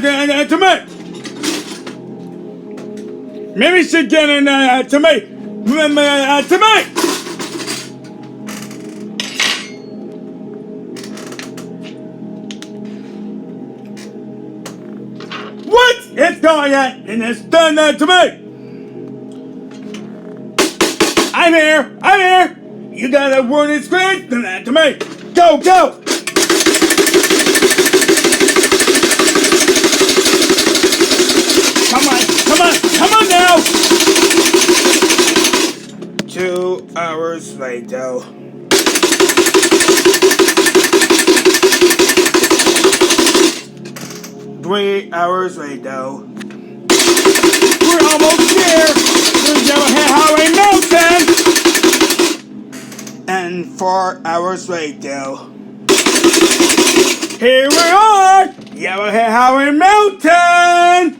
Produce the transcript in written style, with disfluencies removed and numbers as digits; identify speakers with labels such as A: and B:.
A: to me. Maybe she getting to me. To me. What? It's going on and it's done to me. I'm here. I'm here. You got a warning screen? Done that to me. Go, go. Come on, come on, come on now! 2 hours later. Three hours later. We're almost here! We're Yellowhead Highway Mountain! And 4 hours later. Here we are! Yellowhead Highway Mountain!